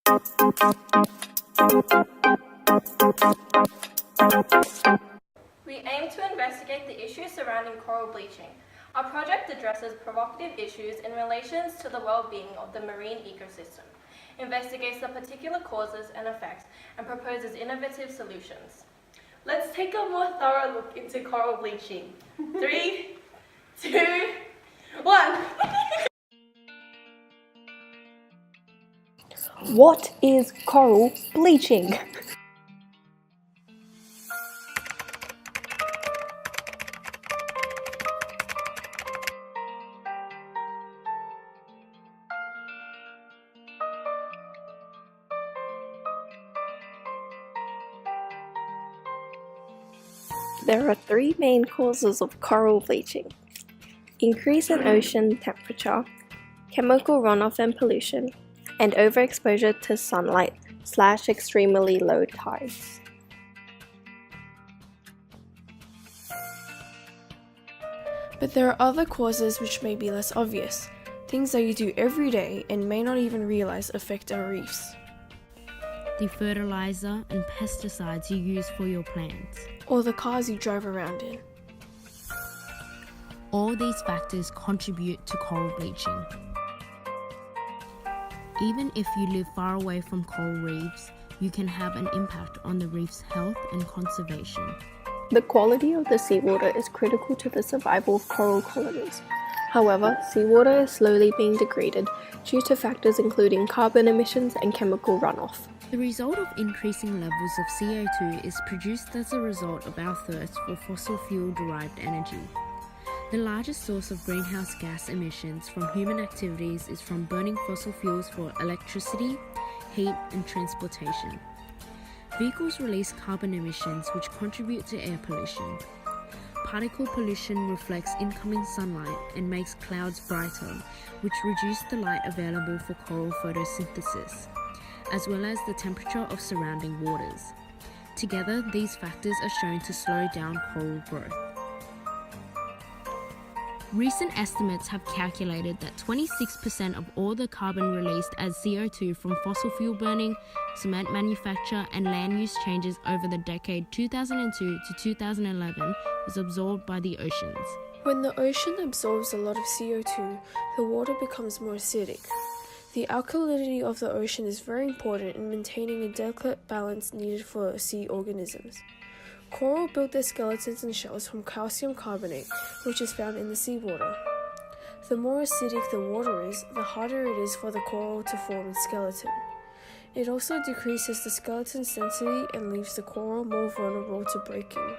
We aim to investigate the issues surrounding coral bleaching. Our project addresses provocative issues in relation to the well-being of the marine ecosystem, investigates the particular causes and effects, and proposes innovative solutions. Let's take a more thorough look into coral bleaching. 3, 2, 1. What is coral bleaching? There are three main causes of coral bleaching: increase in ocean temperature, chemical runoff and pollution, and overexposure to sunlight / extremely low tides. But there are other causes which may be less obvious, things that you do every day and may not even realize affect our reefs. The fertilizer and pesticides you use for your plants, Or the cars you drive around in. all these factors contribute to coral bleaching. Even if you live far away from coral reefs, you can have an impact on the reef's health and conservation. The quality of the seawater is critical to the survival of coral colonies. However, seawater is slowly being degraded due to factors including carbon emissions and chemical runoff. The result of increasing levels of CO2 is produced as a result of our thirst for fossil fuel-derived energy. The largest source of greenhouse gas emissions from human activities is from burning fossil fuels for electricity, heat, and transportation. Vehicles release carbon emissions which contribute to air pollution. Particle pollution reflects incoming sunlight and makes clouds brighter, which reduce the light available for coral photosynthesis, as well as the temperature of surrounding waters. Together, these factors are shown to slow down coral growth. Recent estimates have calculated that 26% of all the carbon released as CO2 from fossil fuel burning, cement manufacture, and land use changes over the decade 2002 to 2011 was absorbed by the oceans. When the ocean absorbs a lot of CO2, the water becomes more acidic. The alkalinity of the ocean is very important in maintaining a delicate balance needed for sea organisms. Coral build their skeletons and shells from calcium carbonate, which is found in the seawater. The more acidic the water is, the harder it is for the coral to form its skeleton. It also decreases the skeleton's density and leaves the coral more vulnerable to breaking.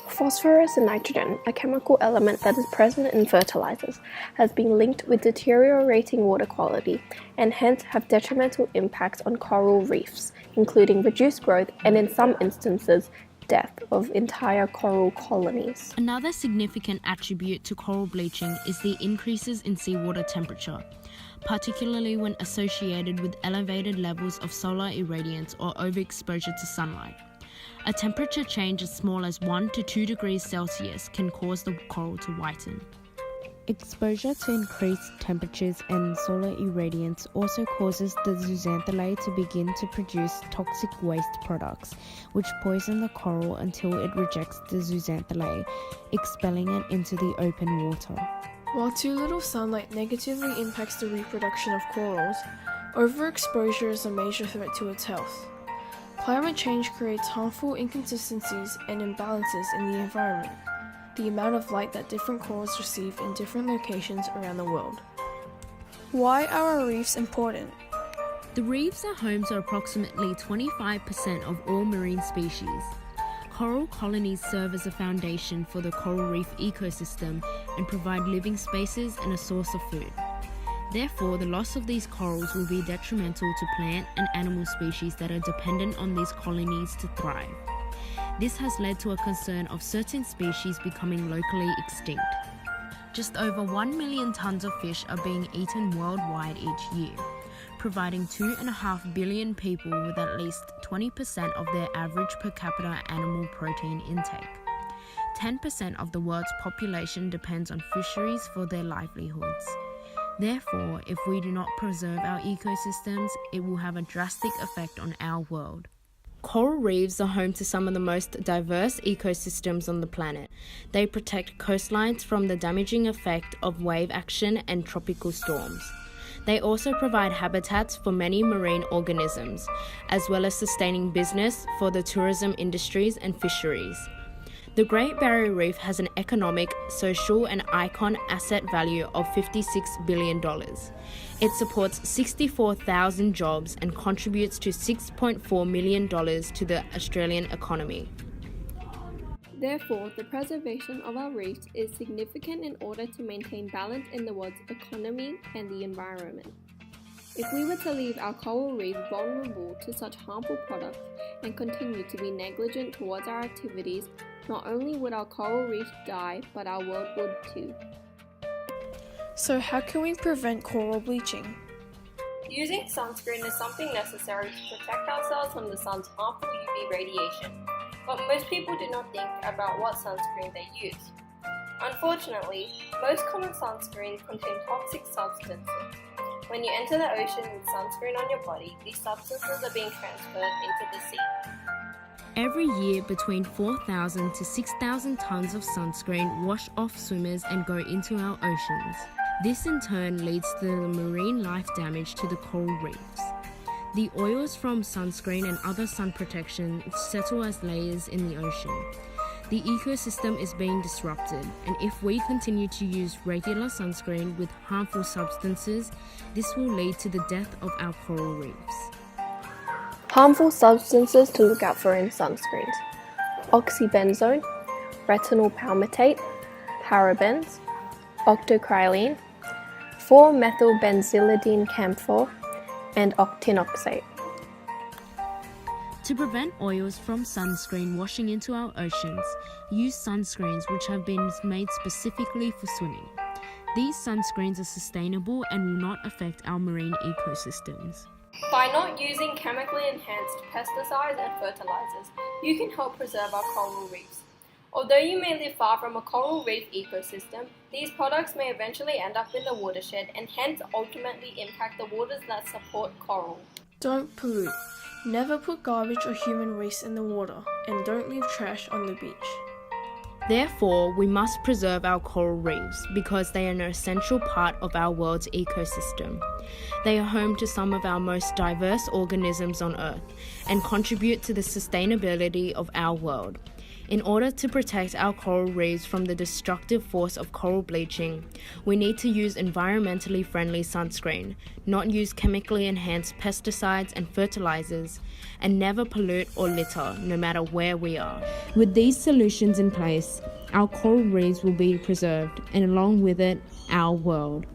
Phosphorus and nitrogen, a chemical element that is present in fertilizers, has been linked with deteriorating water quality and hence have detrimental impacts on coral reefs, including reduced growth and, in some instances, death of entire coral colonies. Another significant attribute to coral bleaching is the increases in seawater temperature, particularly when associated with elevated levels of solar irradiance or overexposure to sunlight. A temperature change as small as 1 to 2 degrees Celsius can cause the coral to whiten. Exposure to increased temperatures and solar irradiance also causes the zooxanthellae to begin to produce toxic waste products, which poison the coral until it rejects the zooxanthellae, expelling it into the open water. While too little sunlight negatively impacts the reproduction of corals, overexposure is a major threat to its health. Climate change creates harmful inconsistencies and imbalances in the environment, the amount of light that different corals receive in different locations around the world. Why are our reefs important? The reefs are home to approximately 25% of all marine species. Coral colonies serve as a foundation for the coral reef ecosystem and provide living spaces and a source of food. Therefore, the loss of these corals will be detrimental to plant and animal species that are dependent on these colonies to thrive. This has led to a concern of certain species becoming locally extinct. Just over 1 million tons of fish are being eaten worldwide each year, providing 2.5 billion people with at least 20% of their average per capita animal protein intake. 10% of the world's population depends on fisheries for their livelihoods. Therefore, if we do not preserve our ecosystems, it will have a drastic effect on our world. Coral reefs are home to some of the most diverse ecosystems on the planet. They protect coastlines from the damaging effect of wave action and tropical storms. They also provide habitats for many marine organisms, as well as sustaining business for the tourism industries and fisheries. The Great Barrier Reef has an economic, social, and icon asset value of $56 billion. It supports 64,000 jobs and contributes to $6.4 million to the Australian economy. Therefore, the preservation of our reefs is significant in order to maintain balance in the world's economy and the environment. If we were to leave our coral reef vulnerable to such harmful products and continue to be negligent towards our activities, not only would our coral reefs die, but our world would too. So how can we prevent coral bleaching? Using sunscreen is something necessary to protect ourselves from the sun's harmful UV radiation, but most people do not think about what sunscreen they use. Unfortunately, most common sunscreens contain toxic substances. When you enter the ocean with sunscreen on your body, these substances are being transferred into the sea. Every year, between 4,000 to 6,000 tons of sunscreen wash off swimmers and go into our oceans. This in turn leads to the marine life damage to the coral reefs. The oils from sunscreen and other sun protection settle as layers in the ocean. The ecosystem is being disrupted, and if we continue to use regular sunscreen with harmful substances, this will lead to the death of our coral reefs. Harmful substances to look out for in sunscreens: oxybenzone, retinol palmitate, parabens, octocrylene, 4-methylbenzylidine camphor, and octinoxate. To prevent oils from sunscreen washing into our oceans, use sunscreens which have been made specifically for swimming. These sunscreens are sustainable and will not affect our marine ecosystems. By not using chemically enhanced pesticides and fertilizers, you can help preserve our coral reefs. Although you may live far from a coral reef ecosystem, these products may eventually end up in the watershed and hence ultimately impact the waters that support coral. Don't pollute. Never put garbage or human waste in the water, and don't leave trash on the beach. Therefore, we must preserve our coral reefs because they are an essential part of our world's ecosystem. They are home to some of our most diverse organisms on Earth and contribute to the sustainability of our world. In order to protect our coral reefs from the destructive force of coral bleaching, we need to use environmentally friendly sunscreen, not use chemically enhanced pesticides and fertilizers, and never pollute or litter, no matter where we are. With these solutions in place, our coral reefs will be preserved, and along with it, our world.